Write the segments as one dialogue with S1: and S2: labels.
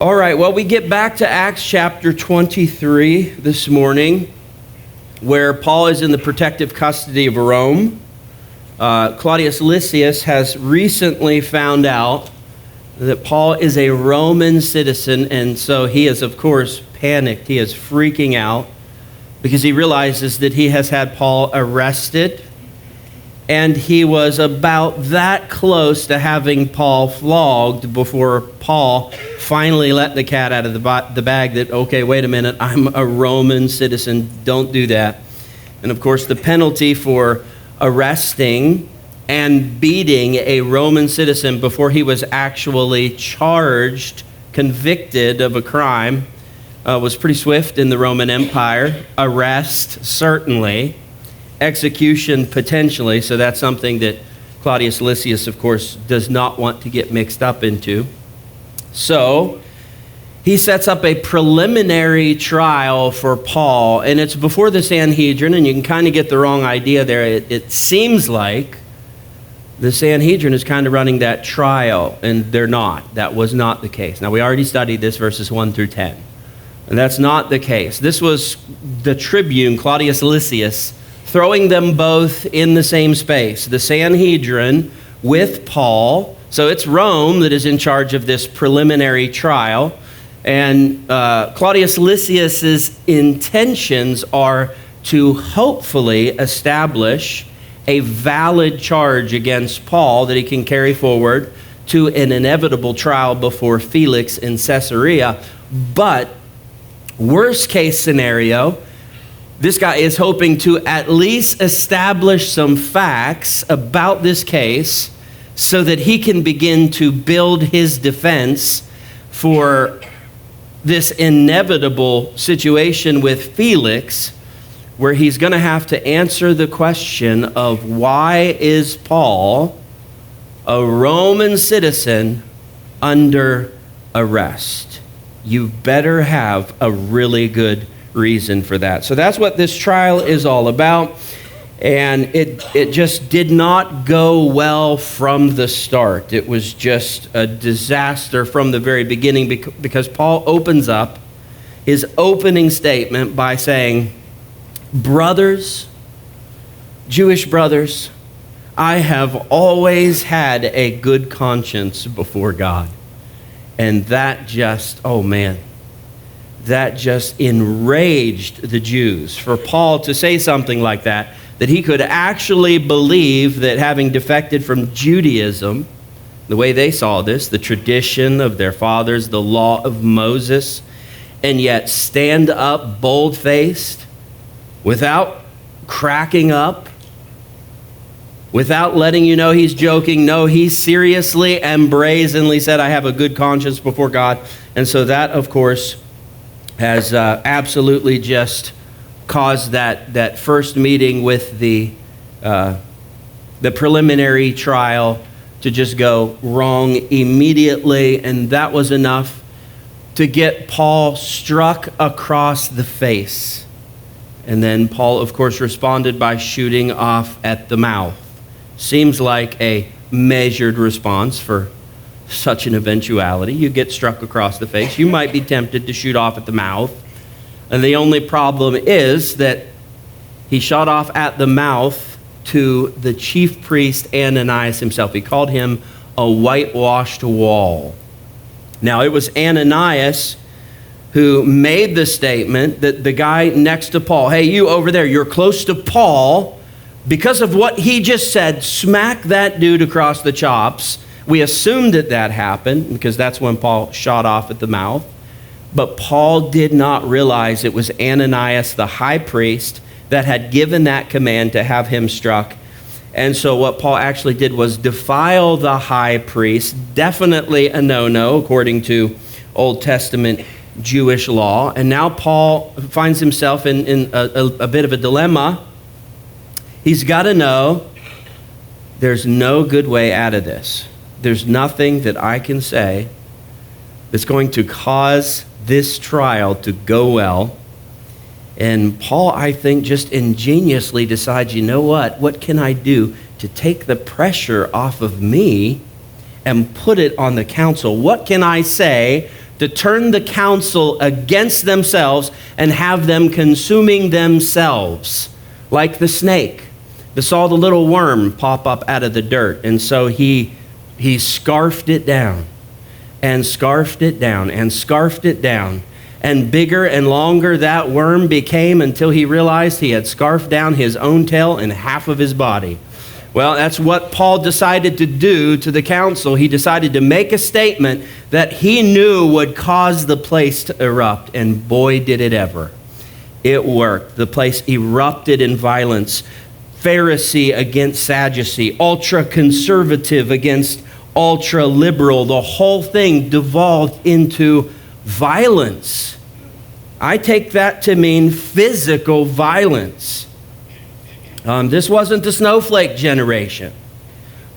S1: All right, well, we get back to Acts chapter 23 this morning, where Paul is in the protective custody of Rome. Claudius Lysias has recently found out that Paul is a Roman citizen, and so he is, of course, panicked. He is freaking out because he realizes that he has had Paul arrested, and he was about that close to having Paul flogged before Paul finally let the cat out of the bag that, okay, wait a minute, I'm a Roman citizen, don't do that. And of course, the penalty for arresting and beating a Roman citizen before he was actually charged, convicted of a crime, was pretty swift in the Roman Empire. Arrest, certainly. Execution, potentially. So that's something that Claudius Lysias, of course, does not want to get mixed up into. So he sets up a preliminary trial for Paul, and it's before the Sanhedrin, and you can kind of get the wrong idea there. It seems like the Sanhedrin is kind of running that trial, and they're not. That was not the case. Now, we already studied this, verses 1 through 10, and that's not the case. This was the tribune, Claudius Lysias, throwing them both in the same space, the Sanhedrin with Paul. So it's Rome that is in charge of this preliminary trial. And Claudius Lysias's intentions are to hopefully establish a valid charge against Paul that he can carry forward to an inevitable trial before Felix in Caesarea. But worst case scenario, this guy is hoping to at least establish some facts about this case so that he can begin to build his defense for this inevitable situation with Felix, where he's going to have to answer the question of why is Paul, a Roman citizen, under arrest? You better have a really good reason for that. So that's what this trial is all about. And it just did not go well from the start. It was just a disaster from the very beginning because Paul opens up his opening statement by saying, "Brothers, Jewish brothers, I have always had a good conscience before God." And that just, oh man, that just enraged the Jews. For Paul to say something like that he could actually believe that having defected from Judaism, the way they saw this, the tradition of their fathers, the law of Moses, and yet stand up bold-faced, without cracking up, without letting you know he's joking. No, he seriously and brazenly said, I have a good conscience before God. And so that, of course, has absolutely just caused that first meeting with the preliminary trial to just go wrong immediately, and that was enough to get Paul struck across the face. And then Paul, of course, responded by shooting off at the mouth. Seems like a measured response for such an eventuality. You get struck across the face, you might be tempted to shoot off at the mouth. And the only problem is that he shot off at the mouth to the chief priest Ananias himself. He called him a whitewashed wall. Now, it was Ananias who made the statement that the guy next to Paul, hey, you over there, you're close to Paul. Because of what he just said, smack that dude across the chops. We assumed that happened because that's when Paul shot off at the mouth. But Paul did not realize it was Ananias, the high priest, that had given that command to have him struck. And so what Paul actually did was defile the high priest, definitely a no-no according to Old Testament Jewish law. And now Paul finds himself in a bit of a dilemma. He's got to know there's no good way out of this. There's nothing that I can say that's going to cause this trial to go well. And Paul, I think, just ingeniously decides, you know what? What can I do to take the pressure off of me and put it on the council? What can I say to turn the council against themselves and have them consuming themselves, like the snake that saw the little worm pop up out of the dirt. And so he scarfed it down and scarfed it down and scarfed it down. And bigger and longer that worm became until he realized he had scarfed down his own tail and half of his body. Well, that's what Paul decided to do to the council. He decided to make a statement that he knew would cause the place to erupt. And boy, did it ever. It worked. The place erupted in violence. Pharisee against Sadducee. Ultra-conservative against ultra-liberal. The whole thing devolved into violence. I take that to mean physical violence. This wasn't the snowflake generation.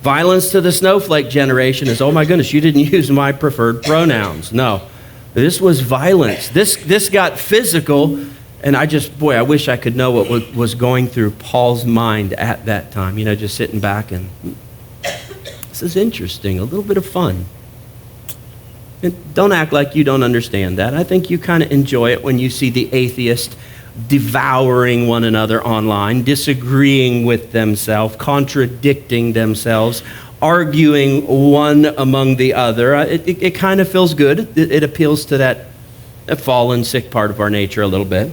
S1: Violence to the snowflake generation is, oh my goodness, you didn't use my preferred pronouns. No, this was violence. This got physical, and I wish I could know what was going through Paul's mind at that time. You know, just sitting back and, this is interesting, a little bit of fun. And don't act like you don't understand that. I think you kind of enjoy it when you see the atheist devouring one another online, disagreeing with themselves, contradicting themselves, arguing one among the other. It kind of feels good. It appeals to that fallen, sick part of our nature a little bit.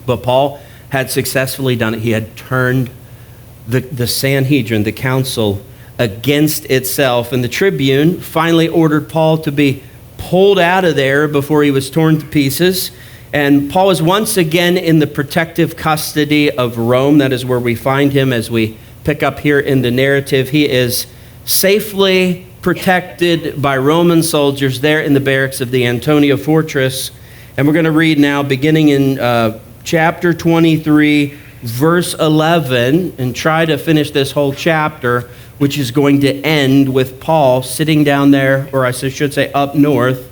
S1: But Paul had successfully done it. He had turned the Sanhedrin, the council, against itself. And the tribune finally ordered Paul to be pulled out of there before he was torn to pieces. And Paul is once again in the protective custody of Rome. That is where we find him as we pick up here in the narrative. He is safely protected by Roman soldiers there in the barracks of the Antonia fortress. And we're going to read now beginning in chapter 23, verse 11, and try to finish this whole chapter, which is going to end with Paul sitting down there, or I should say up north,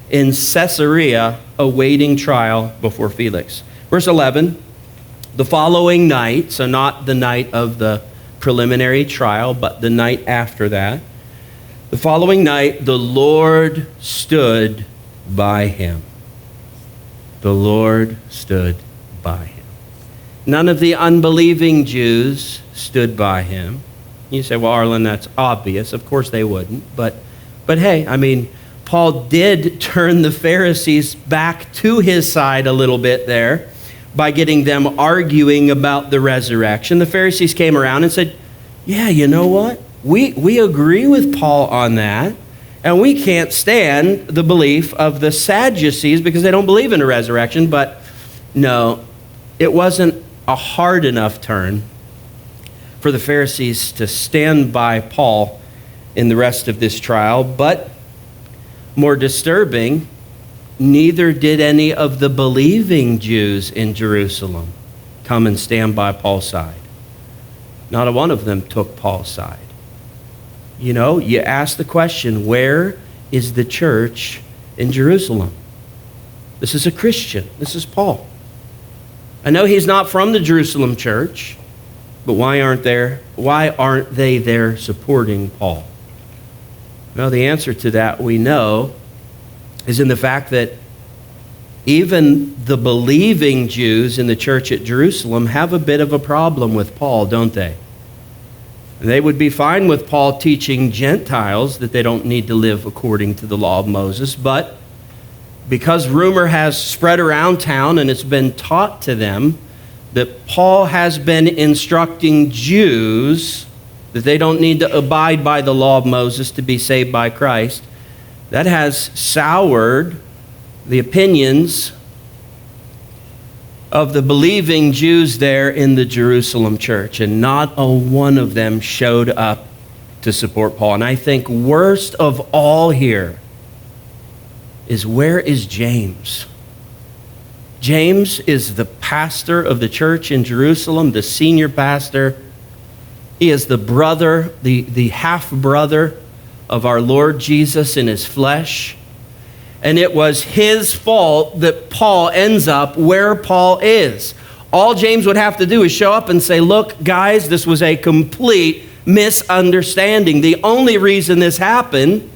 S1: in Caesarea, awaiting trial before Felix. Verse 11, the following night, so not the night of the preliminary trial, but the night after that, the following night, the Lord stood by him. The Lord stood by him. None of the unbelieving Jews stood by him. You say, well, Arlyn, that's obvious. Of course they wouldn't. But hey, I mean, Paul did turn the Pharisees back to his side a little bit there by getting them arguing about the resurrection. The Pharisees came around and said, yeah, you know what? We agree with Paul on that, and we can't stand the belief of the Sadducees because they don't believe in a resurrection. But no, it wasn't a hard enough turn for the Pharisees to stand by Paul in the rest of this trial. But more disturbing, neither did any of the believing Jews in Jerusalem come and stand by Paul's side. Not a one of them took Paul's side. You know, you ask the question, where is the church in Jerusalem? This is a Christian. This is Paul. I know he's not from the Jerusalem church, but why aren't they there supporting Paul? Well, the answer to that, we know, is in the fact that even the believing Jews in the church at Jerusalem have a bit of a problem with Paul, don't they? They would be fine with Paul teaching Gentiles that they don't need to live according to the law of Moses, but because rumor has spread around town and it's been taught to them that Paul has been instructing Jews that they don't need to abide by the law of Moses to be saved by Christ, that has soured the opinions of the believing Jews there in the Jerusalem church, and not a one of them showed up to support Paul. And I think worst of all here is, where is James? James is the pastor of the church in Jerusalem, the senior pastor. He is the brother, the half-brother of our Lord Jesus in his flesh. And it was his fault that Paul ends up where Paul is. All James would have to do is show up and say, look, guys, this was a complete misunderstanding. The only reason this happened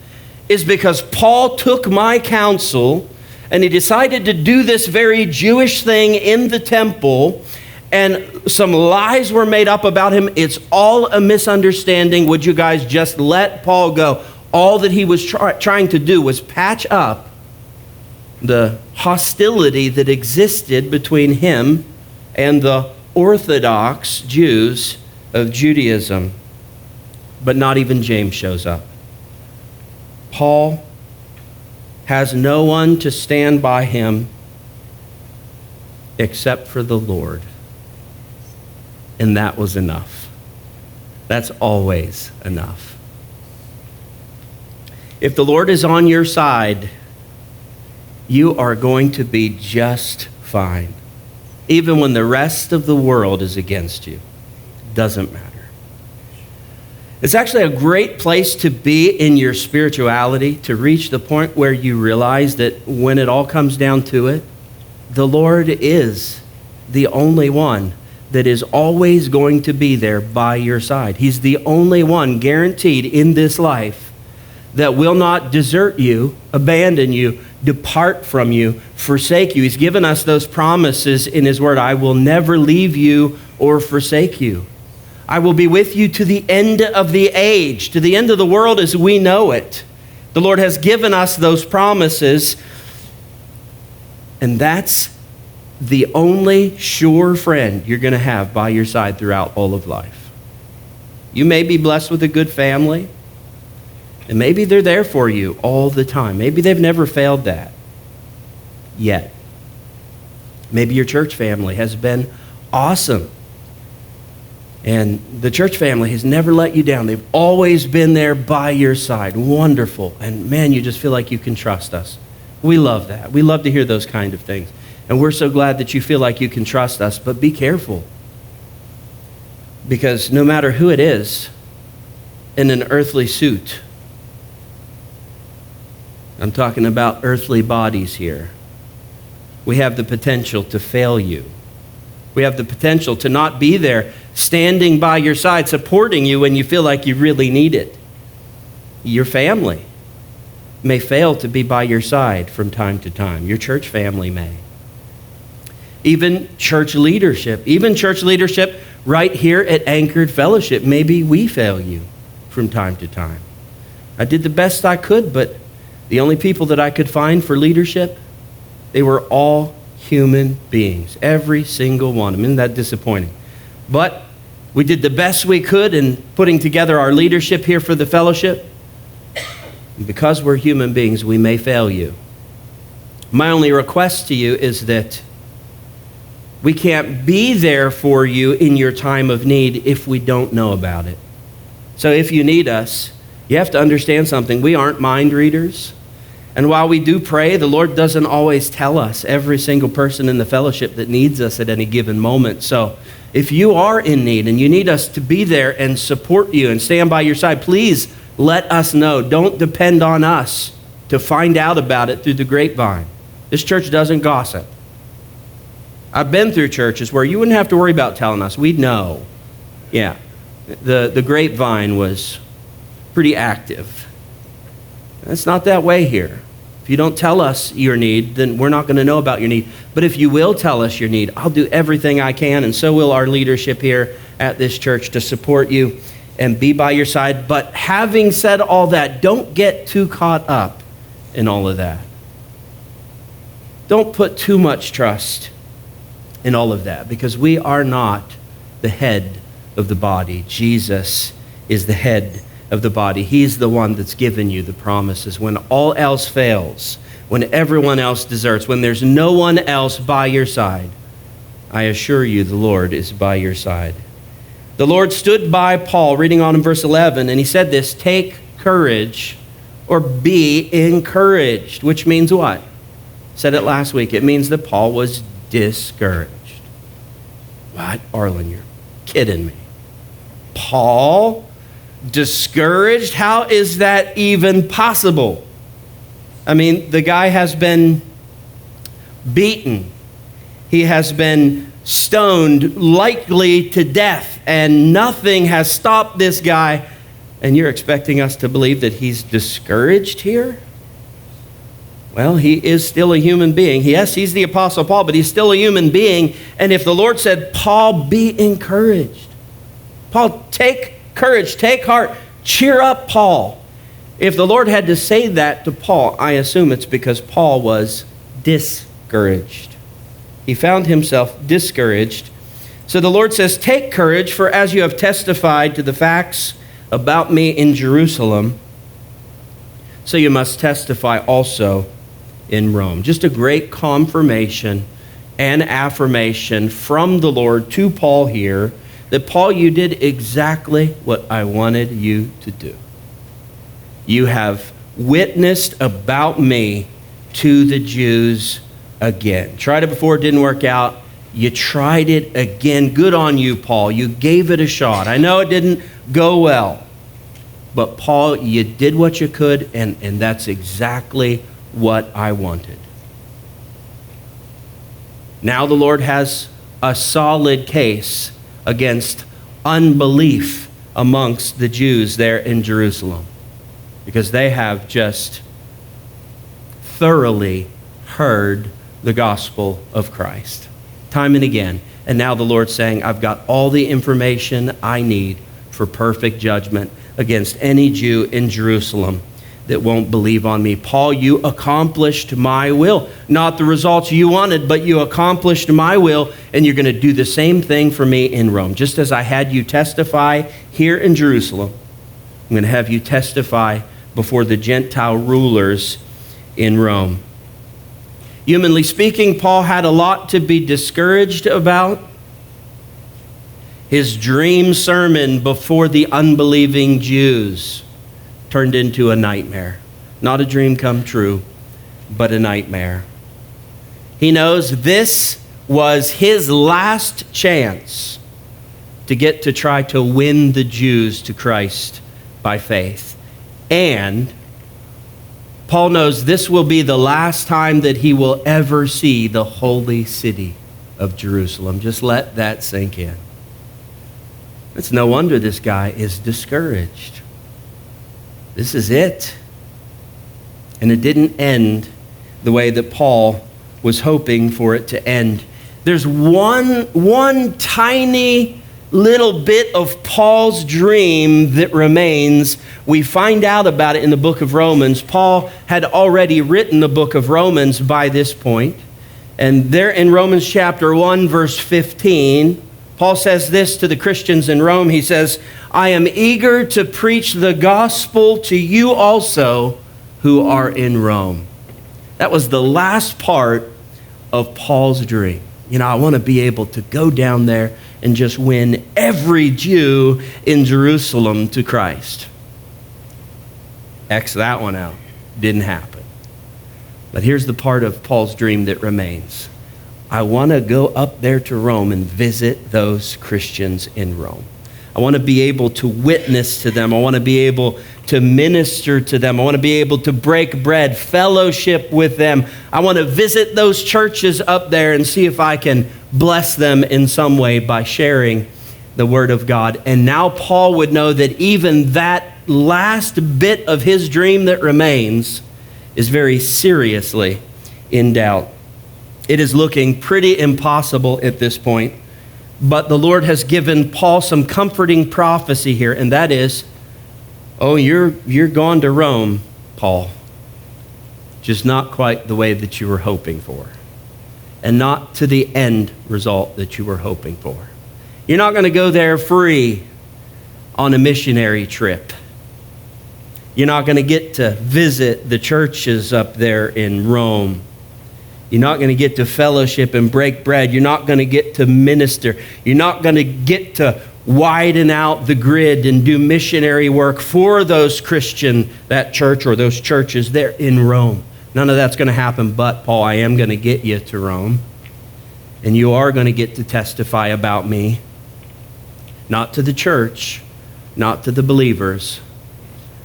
S1: is because Paul took my counsel and he decided to do this very Jewish thing in the temple, and some lies were made up about him. It's all a misunderstanding. Would you guys just let Paul go? All that he was trying to do was patch up the hostility that existed between him and the Orthodox Jews of Judaism. But not even James shows up. Paul has no one to stand by him except for the Lord. And that was enough. That's always enough. If the Lord is on your side, you are going to be just fine. Even when the rest of the world is against you. Doesn't matter. It's actually a great place to be in your spirituality, to reach the point where you realize that when it all comes down to it, the Lord is the only one that is always going to be there by your side. He's the only one guaranteed in this life that will not desert you, abandon you, depart from you, forsake you. He's given us those promises in His Word. I will never leave you or forsake you. I will be with you to the end of the age, to the end of the world as we know it. The Lord has given us those promises, and that's the only sure friend you're going to have by your side throughout all of life. You may be blessed with a good family, and maybe they're there for you all the time. Maybe they've never failed that yet. Maybe your church family has been awesome, and the church family has never let you down. They've always been there by your side. Wonderful. And man, you just feel like you can trust us. We love that. We love to hear those kind of things. And we're so glad that you feel like you can trust us, but be careful. Because no matter who it is in an earthly suit, I'm talking about earthly bodies here, we have the potential to fail you. We have the potential to not be there, standing by your side, supporting you when you feel like you really need it. Your family may fail to be by your side from time to time. Your church family may. Even church leadership right here at Anchored Fellowship, maybe we fail you from time to time. I did the best I could, but the only people that I could find for leadership, they were all human beings, every single one of them. Isn't that disappointing? But we did the best we could in putting together our leadership here for the fellowship. And because we're human beings, we may fail you. My only request to you is that we can't be there for you in your time of need if we don't know about it. So if you need us, you have to understand something. We aren't mind readers. And while we do pray, the Lord doesn't always tell us every single person in the fellowship that needs us at any given moment. So if you are in need and you need us to be there and support you and stand by your side, please let us know. Don't depend on us to find out about it through the grapevine. This church doesn't gossip. I've been through churches where you wouldn't have to worry about telling us. We'd know. Yeah, the grapevine was pretty active. It's not that way here. If you don't tell us your need, then we're not going to know about your need. But if you will tell us your need, I'll do everything I can, and so will our leadership here at this church to support you and be by your side. But having said all that, don't get too caught up in all of that. Don't put too much trust in all of that, because we are not the head of the body. Jesus is the head of the body. He's the one that's given you the promises. When all else fails, when everyone else deserts, when there's no one else by your side, I assure you the Lord is by your side. The Lord stood by Paul, reading on in verse 11, and he said this, take courage or be encouraged, which means what? Said it last week. It means that Paul was discouraged. What? Arlyn, you're kidding me. Paul discouraged? How is that even possible? I mean, the guy has been beaten. He has been stoned, likely to death, and nothing has stopped this guy And you're expecting us to believe that he's discouraged here? Well, he is still a human being. Yes, he's the Apostle Paul, but he's still a human being. And if the Lord said, Paul, be encouraged. Paul, take courage, take heart, cheer up, Paul. If the Lord had to say that to Paul, I assume it's because Paul was discouraged. He found himself discouraged. So the Lord says, take courage, for as you have testified to the facts about me in Jerusalem, so you must testify also in Rome. Just a great confirmation and affirmation from the Lord to Paul here, that Paul, you did exactly what I wanted you to do. You have witnessed about me to the Jews again. Tried it before, it didn't work out. You tried it again. Good on you, Paul. You gave it a shot. I know it didn't go well. But Paul, you did what you could, and that's exactly what I wanted. Now the Lord has a solid case against unbelief amongst the Jews there in Jerusalem, because they have just thoroughly heard the gospel of Christ time and again. And now the Lord's saying, I've got all the information I need for perfect judgment against any Jew in Jerusalem that won't believe on me. Paul, you accomplished my will. Not the results you wanted, but you accomplished my will, and you're going to do the same thing for me in Rome. Just as I had you testify here in Jerusalem, I'm going to have you testify before the Gentile rulers in Rome. Humanly speaking, Paul had a lot to be discouraged about. His dream sermon before the unbelieving Jews turned into a nightmare. Not a dream come true, but a nightmare. He knows this was his last chance to get to try to win the Jews to Christ by faith. And Paul knows this will be the last time that he will ever see the holy city of Jerusalem. Just let that sink in. It's no wonder this guy is discouraged. This is it. And it didn't end the way that Paul was hoping for it to end. There's one tiny little bit of Paul's dream that remains. We find out about it in the book of Romans. Paul had already written the book of Romans by this point. And there in Romans chapter 1, verse 15, Paul says this to the Christians in Rome. He says, I am eager to preach the gospel to you also who are in Rome. That was the last part of Paul's dream. You know, I want to be able to go down there and just win every Jew in Jerusalem to Christ. X that one out. Didn't happen. But here's the part of Paul's dream that remains. I want to go up there to Rome and visit those Christians in Rome. I want to be able to witness to them. I want to be able to minister to them. I want to be able to break bread, fellowship with them. I want to visit those churches up there and see if I can bless them in some way by sharing the word of God. And now Paul would know that even that last bit of his dream that remains is very seriously in doubt. It is looking pretty impossible at this point. But the Lord has given Paul some comforting prophecy here, and that is, oh, you're gone to Rome, Paul. Just not quite the way that you were hoping for. And not to the end result that you were hoping for. You're not going to go there free on a missionary trip. You're not going to get to visit the churches up there in Rome. You're not going to get to fellowship and break bread. You're not going to get to minister. You're not going to get to widen out the grid and do missionary work for those that church or those churches there in Rome. None of that's going to happen, but Paul, I am going to get you to Rome. And you are going to get to testify about me. Not to the church, not to the believers,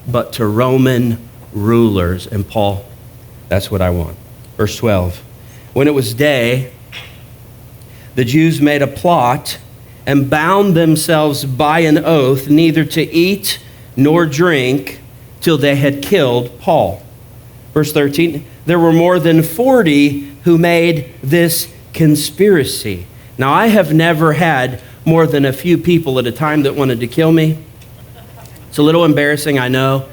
S1: but to Roman rulers. And Paul, that's what I want. Verse 12. When it was day, the Jews made a plot and bound themselves by an oath neither to eat nor drink till they had killed Paul. Verse 13, there were more than 40 who made this conspiracy. Now, I have never had more than a few people at a time that wanted to kill me. It's a little embarrassing, I know.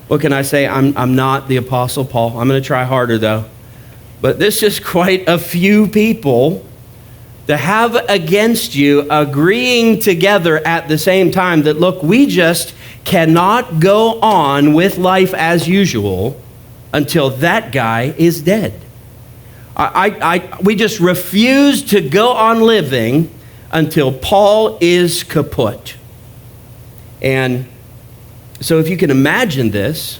S1: What can I say? I'm not the Apostle Paul. I'm going to try harder, though. But this is quite a few people to have against you agreeing together at the same time that, look, we just cannot go on with life as usual until that guy is dead. We just refuse to go on living until Paul is kaput. And so if you can imagine this,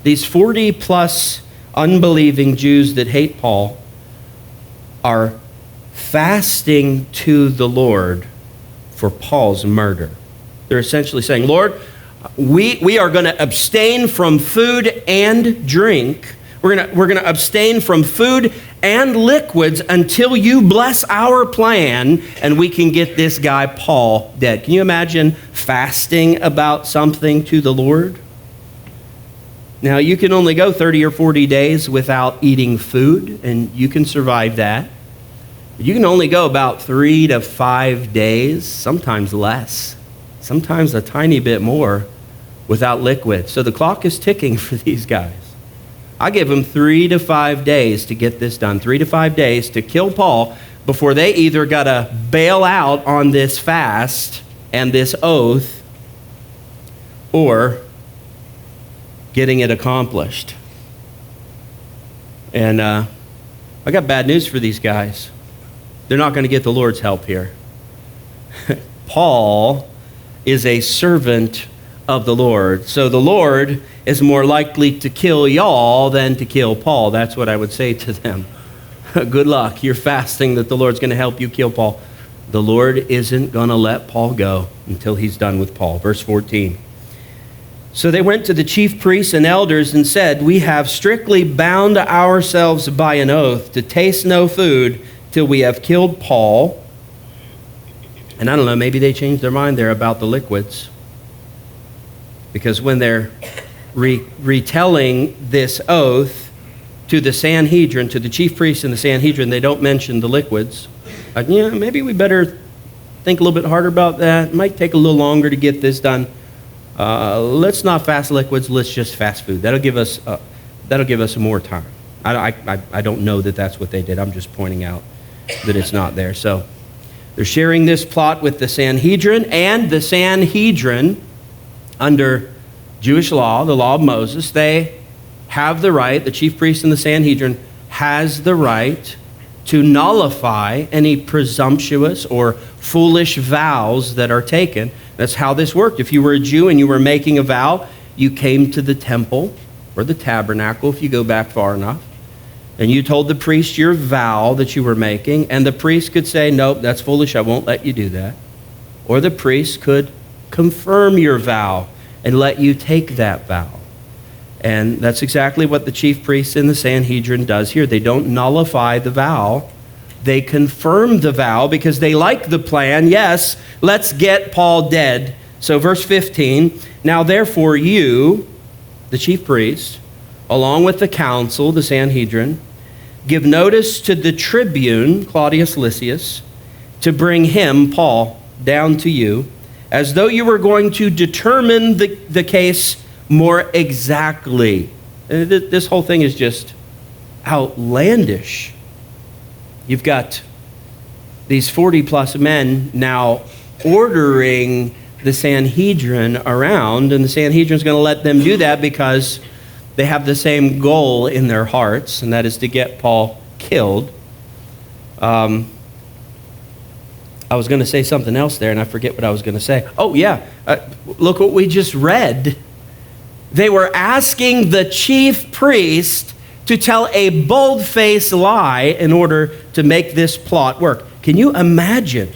S1: these 40 plus unbelieving Jews that hate Paul are fasting to the Lord for Paul's murder. They're essentially saying, Lord, we are going to abstain from food and drink. We're going to abstain from food and liquids until you bless our plan and we can get this guy Paul dead. Can you imagine fasting about something to the Lord? Now, you can only go 30 or 40 days without eating food, and you can survive that. You can only go about 3 to 5 days, sometimes less, sometimes a tiny bit more, without liquid. So the clock is ticking for these guys. I give them 3 to 5 days to get this done, 3 to 5 days to kill Paul before they either got to bail out on this fast and this oath or getting it accomplished. And I got bad news for these guys. They're not going to get the Lord's help here. Paul is a servant of the Lord. So the Lord is more likely to kill y'all than to kill Paul. That's what I would say to them. Good luck. You're fasting that the Lord's going to help you kill Paul. The Lord isn't going to let Paul go until he's done with Paul. Verse 14. So they went to the chief priests and elders and said, we have strictly bound ourselves by an oath to taste no food till we have killed Paul. And I don't know, maybe they changed their mind there about the liquids. Because when they're retelling this oath to the Sanhedrin, to the chief priests and the Sanhedrin, they don't mention the liquids. Maybe we better think a little bit harder about that. It might take a little longer to get this done. Let's not fast liquids. Let's just fast food. That'll give us more time. I don't know that that's what they did. I'm just pointing out that it's not there. So they're sharing this plot with the Sanhedrin, and the Sanhedrin, under Jewish law, the law of Moses, they have the right, the chief priest and the Sanhedrin has the right to nullify any presumptuous or foolish vows that are taken. That's how this worked. If you were a Jew and you were making a vow, you came to the temple or the tabernacle, if you go back far enough, and you told the priest your vow that you were making, and the priest could say, nope, that's foolish, I won't let you do that. Or the priest could confirm your vow and let you take that vow. And that's exactly what the chief priest in the Sanhedrin does here. They don't nullify the vow. They confirm the vow because they like the plan. Yes, let's get Paul dead. So verse 15, now therefore you, the chief priest, along with the council, the Sanhedrin, give notice to the tribune, Claudius Lysias, to bring him, Paul, down to you, as though you were going to determine the case more exactly. This whole thing is just outlandish. You've got these 40 plus men now ordering the Sanhedrin around, and the Sanhedrin's going to let them do that because they have the same goal in their hearts, and that is to get Paul killed. I was going to say something else there, and I forget what I was going to say. Oh, yeah. Look what we just read. They were asking the chief priest to tell a bold-faced lie in order to make this plot work. Can you imagine?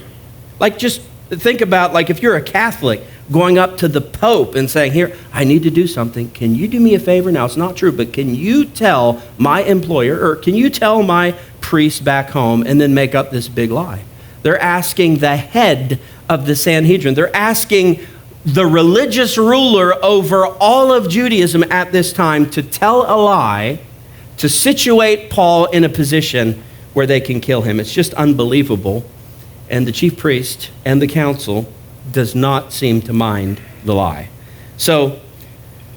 S1: Like, just think about, like, if you're a Catholic going up to the Pope and saying, here, I need to do something. Can you do me a favor? Now, it's not true, but can you tell my employer, or can you tell my priest back home, and then make up this big lie? They're asking the head of the Sanhedrin. They're asking the religious ruler over all of Judaism at this time, to tell a lie, to situate Paul in a position where they can kill him. It's just unbelievable. And the chief priest and the council does not seem to mind the lie. So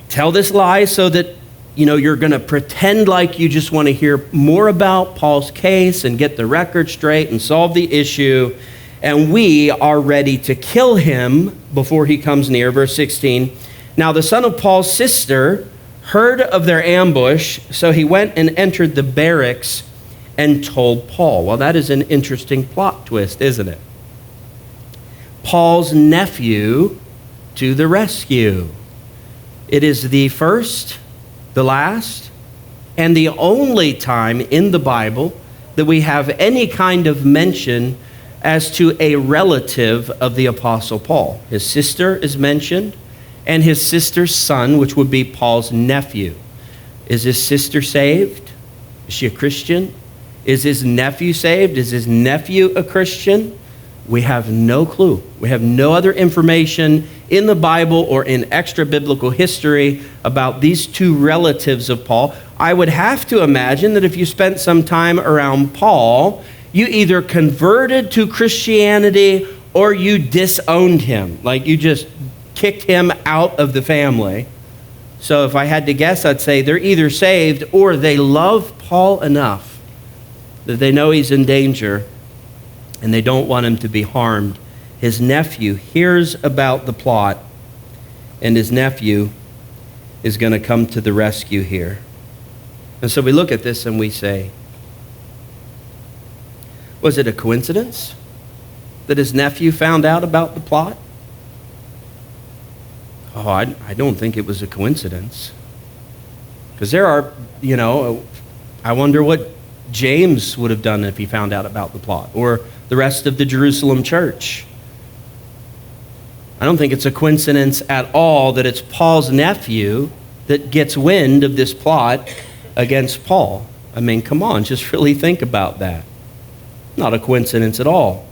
S1: tell this lie so that you're going to pretend like you just want to hear more about Paul's case and get the record straight and solve the issue. And we are ready to kill him before he comes near. Verse 16, now the son of Paul's sister heard of their ambush, so he went and entered the barracks and told Paul. Well, that is an interesting plot twist, isn't it? Paul's nephew to the rescue. It is the first, the last, and the only time in the Bible that we have any kind of mention as to a relative of the Apostle Paul. His sister is mentioned, and his sister's son, which would be Paul's nephew. Is his sister saved? Is she a Christian? Is his nephew saved? Is his nephew a Christian? We have no clue. We have no other information in the Bible or in extra biblical history about these two relatives of Paul. I would have to imagine that if you spent some time around Paul, you either converted to Christianity or you disowned him. Like you just kicked him out of the family. So if I had to guess, I'd say they're either saved or they love Paul enough that they know he's in danger and they don't want him to be harmed. His nephew hears about the plot, and his nephew is going to come to the rescue here. And so we look at this and we say, was it a coincidence that his nephew found out about the plot? Oh, I don't think it was a coincidence. Because there are, I wonder what James would have done if he found out about the plot, or the rest of the Jerusalem church. I don't think it's a coincidence at all that it's Paul's nephew that gets wind of this plot against Paul. I mean, come on, just really think about that. Not a coincidence at all.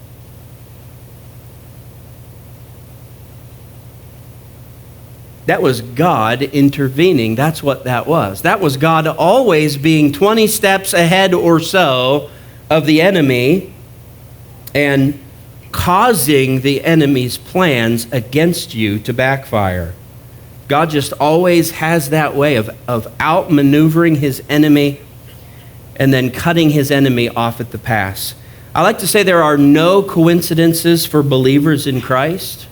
S1: That was God intervening. That's what that was. That was God always being 20 steps ahead or so of the enemy and causing the enemy's plans against you to backfire. God just always has that way of outmaneuvering his enemy and then cutting his enemy off at the pass. I like to say there are no coincidences for believers in Christ.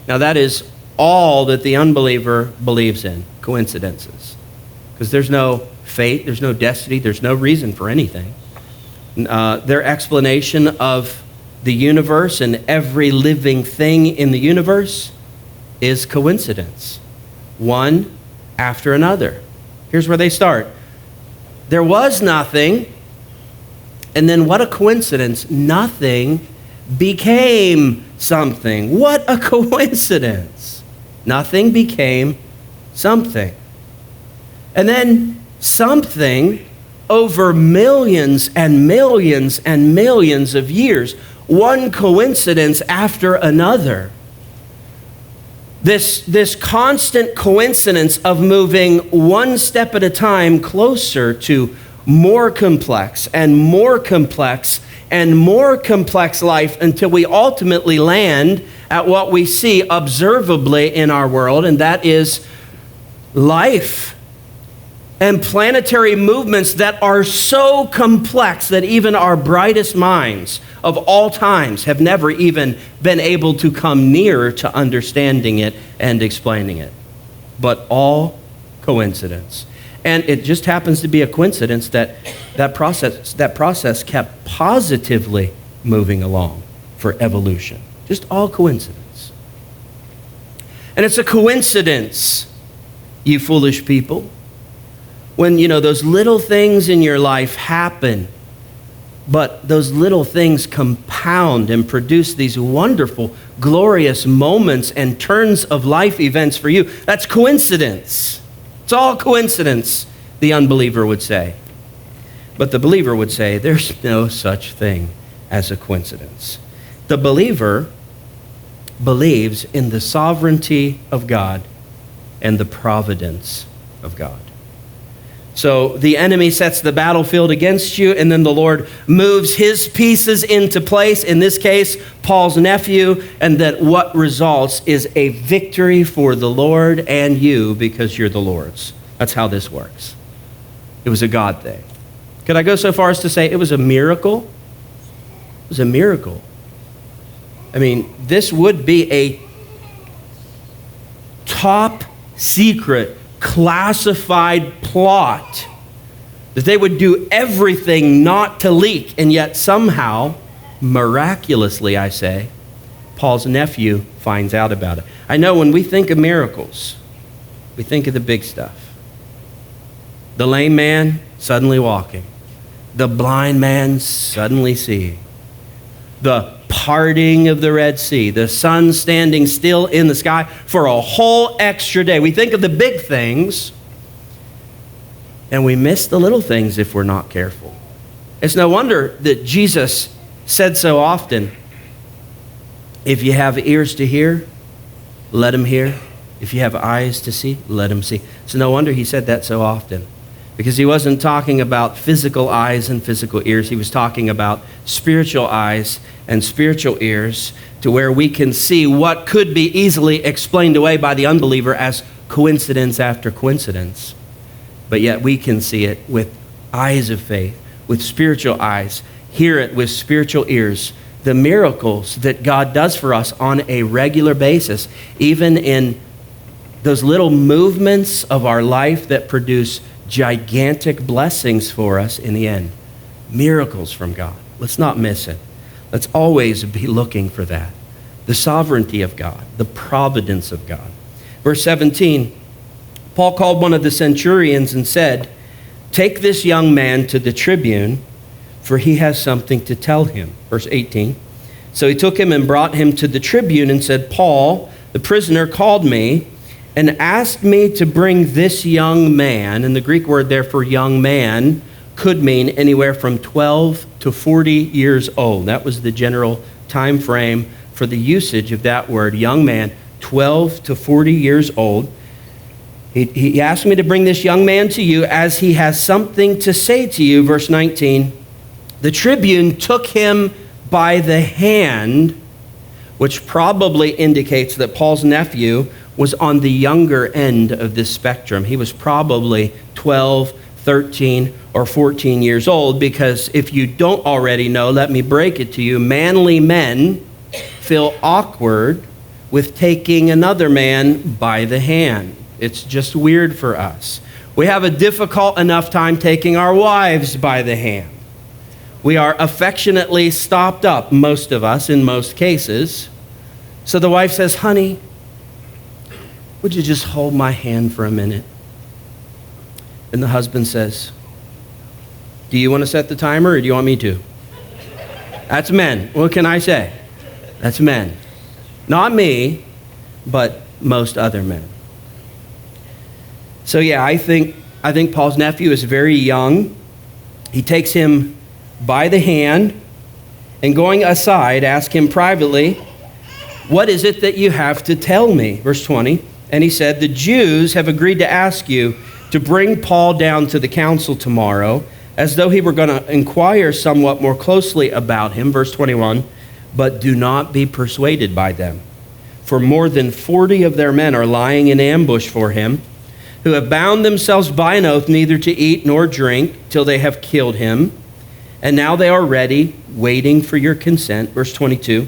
S1: Now that is all that the unbeliever believes in, coincidences. Because there's no fate, there's no destiny, there's no reason for anything. Their explanation of the universe and every living thing in the universe is coincidence. One after another. Here's where they start. There was nothing, and then what a coincidence, nothing became something. What a coincidence. Nothing became something. And then something over millions and millions and millions of years, one coincidence after another. This constant coincidence of moving one step at a time closer to more complex and more complex and more complex life until we ultimately land at what we see observably in our world, and that is life and planetary movements that are so complex that even our brightest minds of all times have never even been able to come near to understanding it and explaining it. But all coincidence. And it just happens to be a coincidence that that process kept positively moving along for evolution. Just all coincidence. And it's a coincidence, you foolish people, when, those little things in your life happen, but those little things compound and produce these wonderful, glorious moments and turns of life events for you. That's coincidence. It's all coincidence, the unbeliever would say. But the believer would say, there's no such thing as a coincidence. The believer believes in the sovereignty of God and the providence of God. So the enemy sets the battlefield against you, and then the Lord moves his pieces into place, in this case, Paul's nephew, and that what results is a victory for the Lord and you because you're the Lord's. That's how this works. It was a God thing. Could I go so far as to say it was a miracle? It was a miracle. I mean, this would be a top secret, classified plot that they would do everything not to leak, and yet somehow, miraculously, I say, Paul's nephew finds out about it. I know when we think of miracles, we think of the big stuff. The lame man suddenly walking. The blind man suddenly seeing. The parting of the Red Sea. The sun standing still in the sky for a whole extra day. We think of the big things, and we miss the little things if we're not careful. It's no wonder that Jesus said so often, if you have ears to hear, let him hear. If you have eyes to see, let him see. It's no wonder he said that so often, because he wasn't talking about physical eyes and physical ears. He was talking about spiritual eyes and spiritual ears, to where we can see what could be easily explained away by the unbeliever as coincidence after coincidence. But yet we can see it with eyes of faith, with spiritual eyes, hear it with spiritual ears. The miracles that God does for us on a regular basis, even in those little movements of our life that produce gigantic blessings for us in the end. Miracles from God. Let's not miss it. Let's always be looking for that. The sovereignty of God, the providence of God. Verse 17, Paul called one of the centurions and said, take this young man to the tribune, for he has something to tell him. Verse 18, so he took him and brought him to the tribune and said, Paul, the prisoner, called me and asked me to bring this young man, and the Greek word there for young man could mean anywhere from 12 to 40 years old. That was the general time frame for the usage of that word, young man, 12 to 40 years old. He asked me to bring this young man to you as he has something to say to you. Verse 19, the tribune took him by the hand, which probably indicates that Paul's nephew was on the younger end of this spectrum. He was probably 12, 13, or 14 years old, because if you don't already know, let me break it to you. Manly men feel awkward with taking another man by the hand. It's just weird for us. We have a difficult enough time taking our wives by the hand. We are affectionately stopped up, most of us, in most cases. So the wife says, honey, would you just hold my hand for a minute? And the husband says, do you want to set the timer or do you want me to? That's men. What can I say? That's men. Not me, but most other men. So yeah, I think Paul's nephew is very young. He takes him by the hand and going aside, ask him privately, what is it that you have to tell me? Verse 20, and he said, the Jews have agreed to ask you to bring Paul down to the council tomorrow, as though he were going to inquire somewhat more closely about him. Verse 21, but do not be persuaded by them. For more than 40 of their men are lying in ambush for him, who have bound themselves by an oath neither to eat nor drink till they have killed him. And now they are ready, waiting for your consent. Verse 22.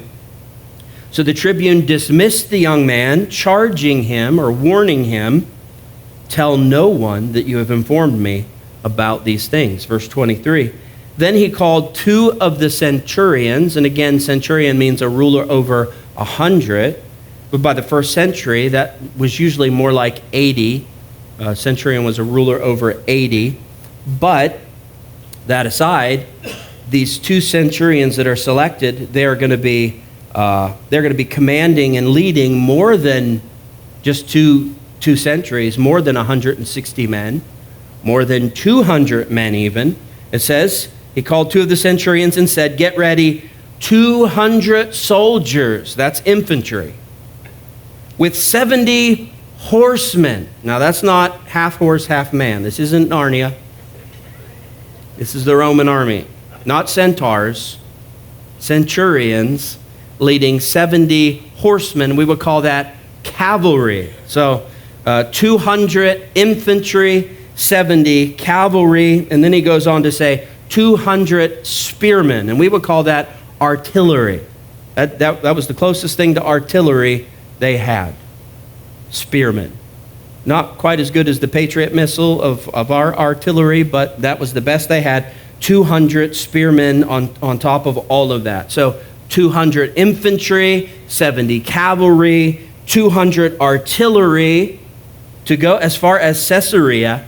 S1: So the tribune dismissed the young man, charging him or warning him, tell no one that you have informed me about these things. Verse 23. Then he called 2 of the centurions, and again, centurion means a ruler over 100. But by the first century, that was usually more like 80. Centurion was a ruler over 80. But that aside, these 2 centurions that are selected, they're going to be commanding and leading more than just two centuries, more than 160 men, more than 200 men even. It says, he called 2 of the centurions and said, get ready, 200 soldiers. That's infantry. with 70 horsemen. Now that's not half horse, half man. This isn't Narnia. This is the Roman army. Not centaurs, centurions leading 70 horsemen. We would call that cavalry. So 200 infantry, 70 cavalry, and then he goes on to say 200 spearmen, and we would call that artillery. That was the closest thing to artillery they had. Spearmen. Not quite as good as the Patriot missile of our artillery, but that was the best they had. 200 spearmen on top of all of that. So 200 infantry, 70 cavalry, 200 artillery to go as far as Caesarea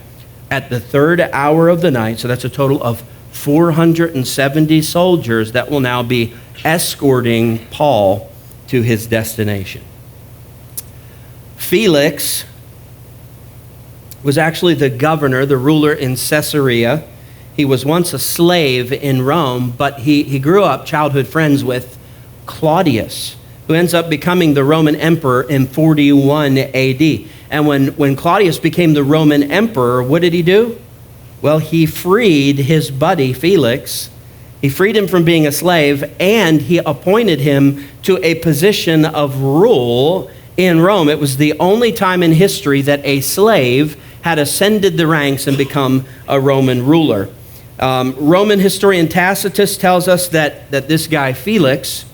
S1: at the third hour of the night. So that's a total of 470 soldiers that will now be escorting Paul to his destination. Felix was actually the governor, the ruler in Caesarea. He was once a slave in Rome, but he grew up childhood friends with Claudius, who ends up becoming the Roman emperor in 41 AD. And when Claudius became the Roman emperor, what did he do? Well, he freed his buddy Felix. He freed him from being a slave, and he appointed him to a position of rule in Rome. It was the only time in history that a slave had ascended the ranks and become a Roman ruler. Roman historian Tacitus tells us that this guy Felix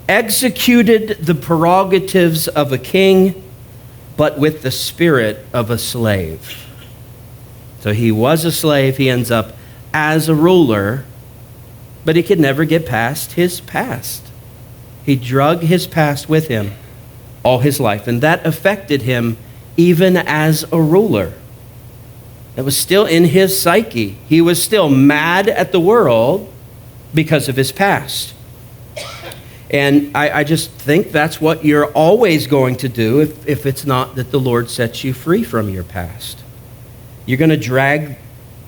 S1: executed the prerogatives of a king, but with the spirit of a slave. So he was a slave, he ends up as a ruler, but he could never get past his past. He drug his past with him all his life, and that affected him even as a ruler. It was still in his psyche. He was still mad at the world because of his past. And I just think that's what you're always going to do if it's not that the Lord sets you free from your past. You're going to drag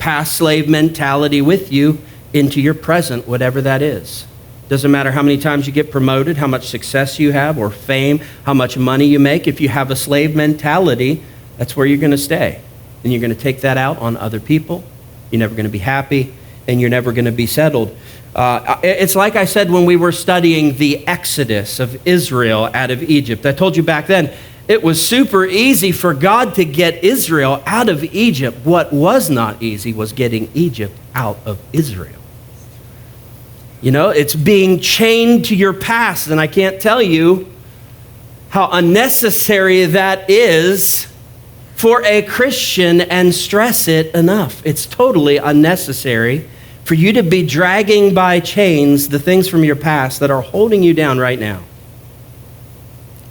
S1: past slave mentality with you into your present, whatever that is. Doesn't matter how many times you get promoted, how much success you have, or fame, how much money you make. If you have a slave mentality, that's where you're going to stay. And you're going to take that out on other people. You're never going to be happy, and you're never going to be settled. It's like I said when we were studying the exodus of Israel out of Egypt. I told you back then, it was super easy for God to get Israel out of Egypt. What was not easy was getting Egypt out of Israel. You know, it's being chained to your past, and I can't tell you how unnecessary that is for a Christian and stress it enough. It's totally unnecessary for you to be dragging by chains the things from your past that are holding you down right now.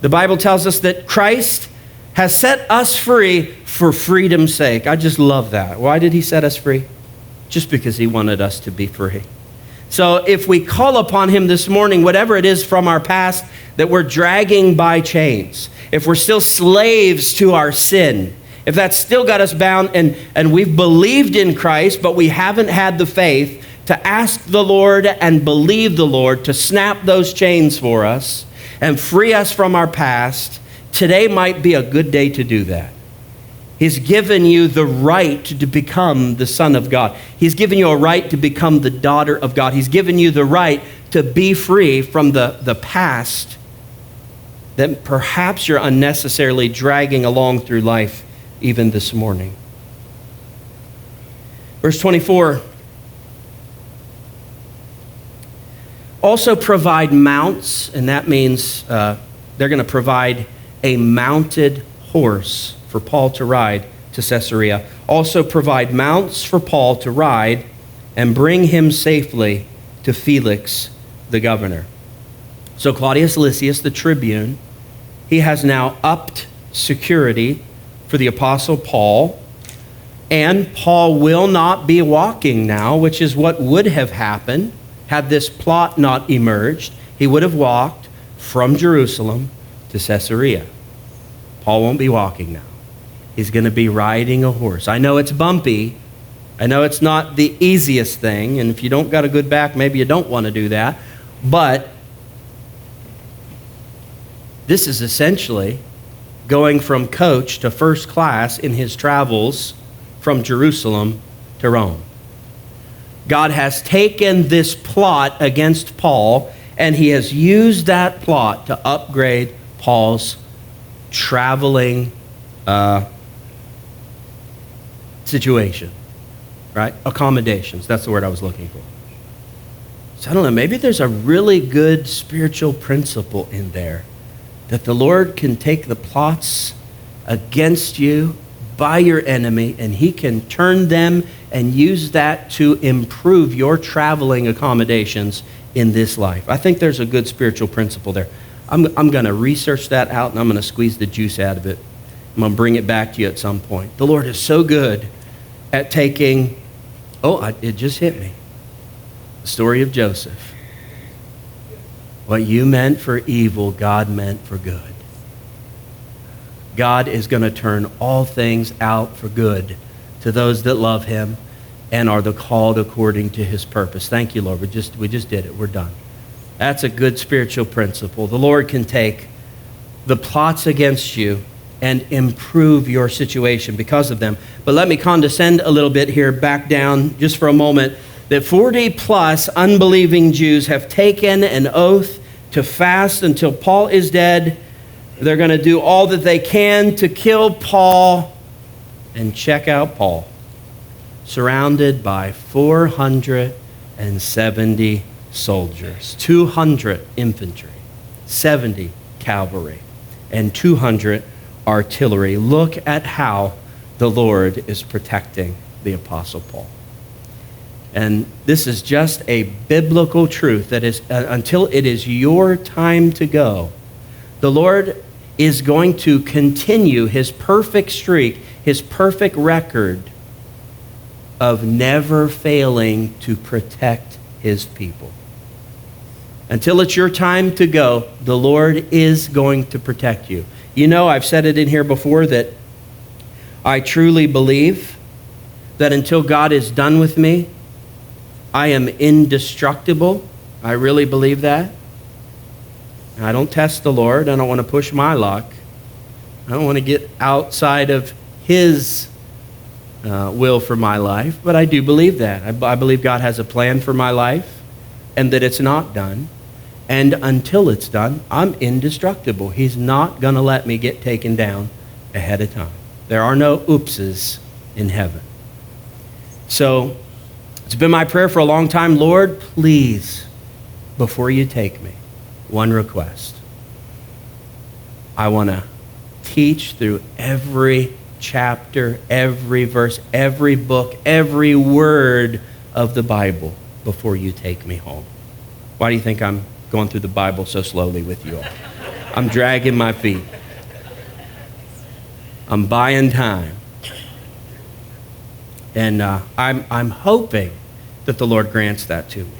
S1: The Bible tells us that Christ has set us free for freedom's sake. I just love that. Why did he set us free? Just because he wanted us to be free. So if we call upon him this morning, whatever it is from our past that we're dragging by chains, if we're still slaves to our sin, if that's still got us bound and we've believed in Christ, but we haven't had the faith to ask the Lord and believe the Lord to snap those chains for us and free us from our past, today might be a good day to do that. He's given you the right to become the son of God. He's given you a right to become the daughter of God. He's given you the right to be free from the past that perhaps you're unnecessarily dragging along through life even this morning. Verse 24. Also provide mounts, and that means they're going to provide a mounted horse for Paul to ride to Caesarea. Also provide mounts for Paul to ride and bring him safely to Felix, the governor. So Claudius Lysias, the tribune, he has now upped security for the apostle Paul. And Paul will not be walking now, which is what would have happened had this plot not emerged. He would have walked from Jerusalem to Caesarea. Paul won't be walking now. He's going to be riding a horse. I know it's bumpy. I know it's not the easiest thing. And if you don't got a good back, maybe you don't want to do that. But this is essentially going from coach to first class in his travels from Jerusalem to Rome. God has taken this plot against Paul, and he has used that plot to upgrade Paul's traveling situation, right? Accommodations, that's the word I was looking for. So I don't know, maybe there's a really good spiritual principle in there that the Lord can take the plots against you by your enemy, and he can turn them and use that to improve your traveling accommodations in this life. I think there's a good spiritual principle there. I'm going to research that out, and I'm going to squeeze the juice out of it. I'm going to bring it back to you at some point. The Lord is so good at taking, it just hit me. The story of Joseph. What you meant for evil, God meant for good. God is going to turn all things out for good to those that love him and are the called according to his purpose. Thank you, Lord. We just did it. We're done. That's a good spiritual principle. The Lord can take the plots against you and improve your situation because of them. But let me condescend a little bit here, back down just for a moment, that 40 plus unbelieving Jews have taken an oath to fast until Paul is dead. They're going to do all that they can to kill Paul. And check out Paul, surrounded by 470 soldiers, 200 infantry, 70 cavalry, and 200 artillery. Look at how the Lord is protecting the Apostle Paul. And this is just a biblical truth that is, until it is your time to go, the Lord is going to continue his perfect streak, his perfect record of never failing to protect his people. Until it's your time to go, the Lord is going to protect you. You know, I've said it in here before that I truly believe that until God is done with me, I am indestructible. I really believe that. I don't test the Lord. I don't want to push my luck. I don't want to get outside of his will for my life, but I do believe that. I believe God has a plan for my life and that it's not done. And until it's done, I'm indestructible. He's not going to let me get taken down ahead of time. There are no oopses in heaven. So it's been my prayer for a long time, Lord, please, before you take me, one request. I want to teach through every chapter, every verse, every book, every word of the Bible before you take me home. Why do you think I'm going through the Bible so slowly with you all? I'm dragging my feet. I'm buying time. And I'm hoping that the Lord grants that to me.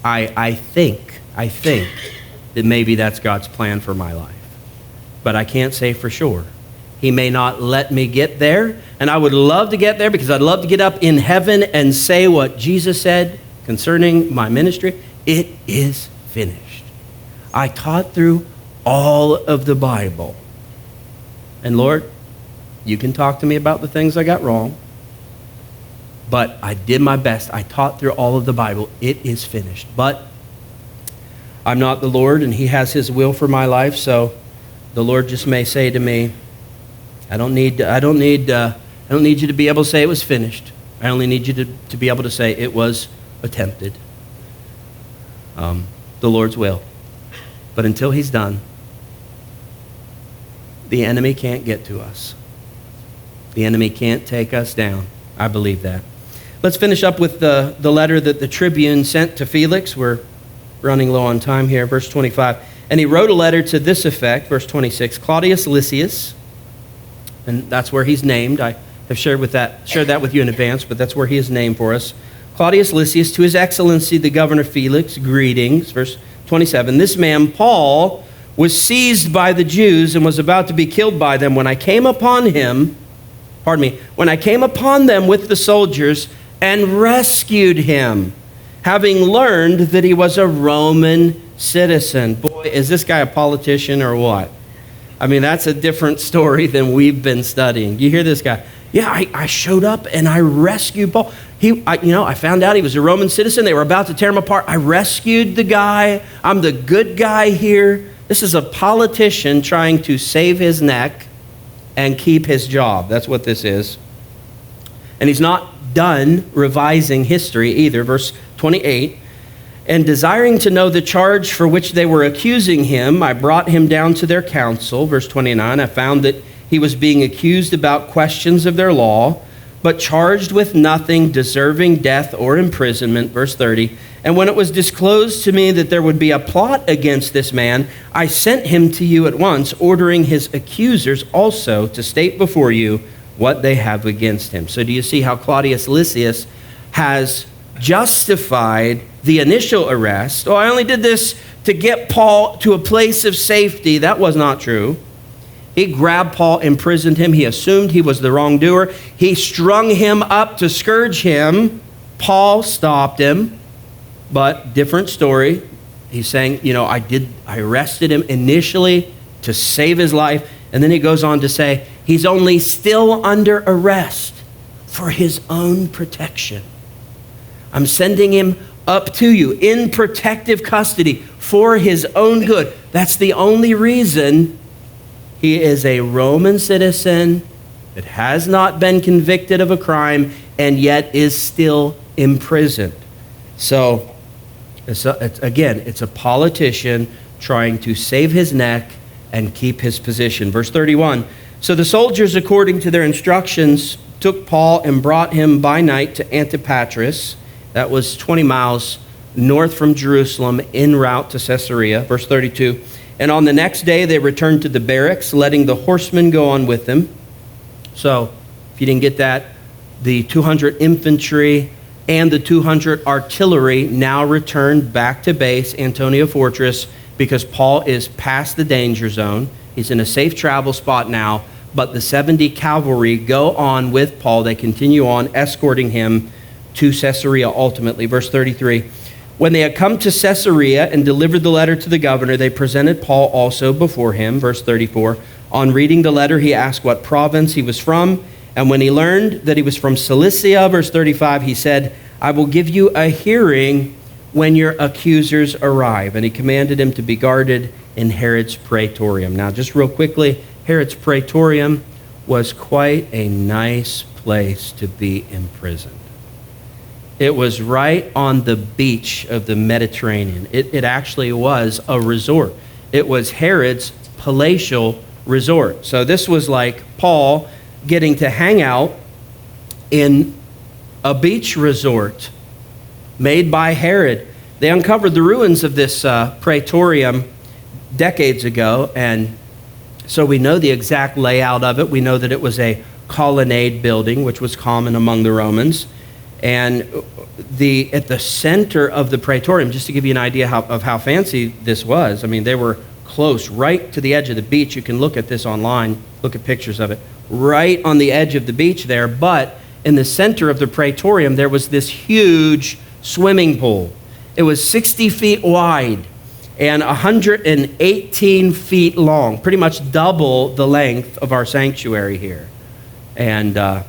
S1: I think that maybe that's God's plan for my life. But I can't say for sure. He may not let me get there, and I would love to get there because I'd love to get up in heaven and say what Jesus said concerning my ministry. It is finished. I taught through all of the Bible. And Lord, you can talk to me about the things I got wrong, but I did my best. I taught through all of the Bible. It is finished. But I'm not the Lord, and he has his will for my life, so the Lord just may say to me, I don't need you to be able to say it was finished. I only need you to be able to say it was attempted. The Lord's will. But until he's done, the enemy can't get to us. The enemy can't take us down. I believe that. Let's finish up with the letter that the Tribune sent to Felix. We're running low on time here. Verse 25. And he wrote a letter to this effect, verse 26, Claudius Lysias, and that's where he's named. I have shared that with you in advance, but that's where he is named for us. Claudius Lysias, to his excellency, the governor Felix, greetings. Verse 27, this man, Paul, was seized by the Jews and was about to be killed by them when I came upon them with the soldiers and rescued him, having learned that he was a Roman citizen. Boy, is this guy a politician or what? I mean, that's a different story than we've been studying. You hear this guy? Yeah, I showed up and I rescued Paul. I found out he was a Roman citizen. They were about to tear him apart. I rescued the guy. I'm the good guy here. This is a politician trying to save his neck and keep his job. That's what this is. And he's not done revising history either. Verse 28, and desiring to know the charge for which they were accusing him, I brought him down to their council. Verse 29, I found that he was being accused about questions of their law, but charged with nothing deserving death or imprisonment. Verse 30, and when it was disclosed to me that there would be a plot against this man, I sent him to you at once, ordering his accusers also to state before you what they have against him. So do you see how Claudius Lysias has justified the initial arrest? Oh, I only did this to get Paul to a place of safety. That was not true. He grabbed Paul, imprisoned him. He assumed he was the wrongdoer. He strung him up to scourge him. Paul stopped him, but different story. He's saying, I arrested him initially to save his life. And then he goes on to say, he's only still under arrest for his own protection. I'm sending him up to you in protective custody for his own good. That's the only reason. He is a Roman citizen that has not been convicted of a crime and yet is still imprisoned. So, it's a politician trying to save his neck and keep his position. Verse 31, so the soldiers, according to their instructions, took Paul and brought him by night to Antipatris. That was 20 miles north from Jerusalem, en route to Caesarea. Verse 32, and on the next day they returned to the barracks, letting the horsemen go on with them. So, if you didn't get that, the 200 infantry and the 200 artillery now returned back to base, Antonia Fortress, because Paul is past the danger zone. He's in a safe travel spot now, but the 70 cavalry go on with Paul. They continue on, escorting him to Caesarea ultimately. Verse 33, when they had come to Caesarea and delivered the letter to the governor, they presented Paul also before him. Verse 34, on reading the letter, he asked what province he was from. And when he learned that he was from Cilicia, verse 35, he said, I will give you a hearing when your accusers arrive. And he commanded him to be guarded in Herod's praetorium. Now, just real quickly, Herod's praetorium was quite a nice place to be imprisoned. It was right on the beach of the Mediterranean. It actually was a resort. It was Herod's palatial resort. So this was like Paul getting to hang out in a beach resort made by Herod. They uncovered the ruins of this praetorium decades ago, and so we know the exact layout of it. We know that it was a colonnade building, which was common among the Romans. And at the center of the praetorium, just to give you an idea of how fancy this was, I mean, they were close, right to the edge of the beach. You can look at this online, look at pictures of it, right on the edge of the beach there. But in the center of the praetorium, there was this huge swimming pool. It was 60 feet wide and 118 feet long, pretty much double the length of our sanctuary here. And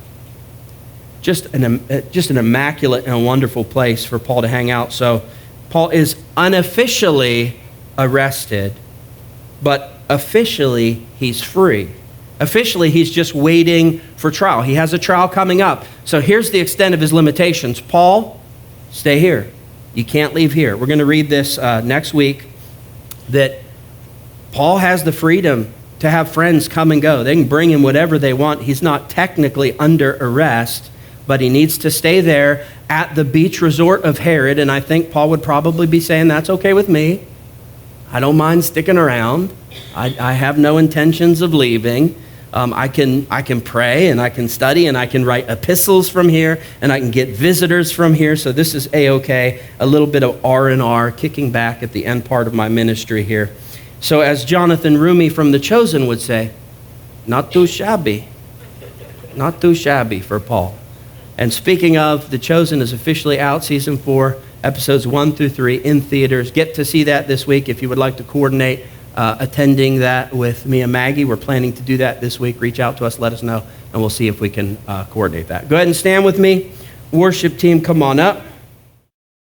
S1: just an immaculate and a wonderful place for Paul to hang out. So Paul is unofficially arrested, but officially he's free. Officially, he's just waiting for trial. He has a trial coming up. So here's the extent of his limitations. Paul, stay here. You can't leave here. We're going to read this next week, that Paul has the freedom to have friends come and go. They can bring him whatever they want. He's not technically under arrest, but he needs to stay there at the beach resort of Herod. And I think Paul would probably be saying, that's okay with me. I don't mind sticking around. I have no intentions of leaving. I can pray and I can study and I can write epistles from here and I can get visitors from here. So this is A-okay. A little bit of R&R, kicking back at the end part of my ministry here. So as Jonathan Rumi from The Chosen would say, not too shabby. Not too shabby for Paul. And speaking of, The Chosen is officially out, season 4, episodes 1 through 3 in theaters. Get to see that this week if you would like to coordinate attending that with me and Maggie. We're planning to do that this week. Reach out to us, let us know, and we'll see if we can coordinate that. Go ahead and stand with me. Worship team, come on up.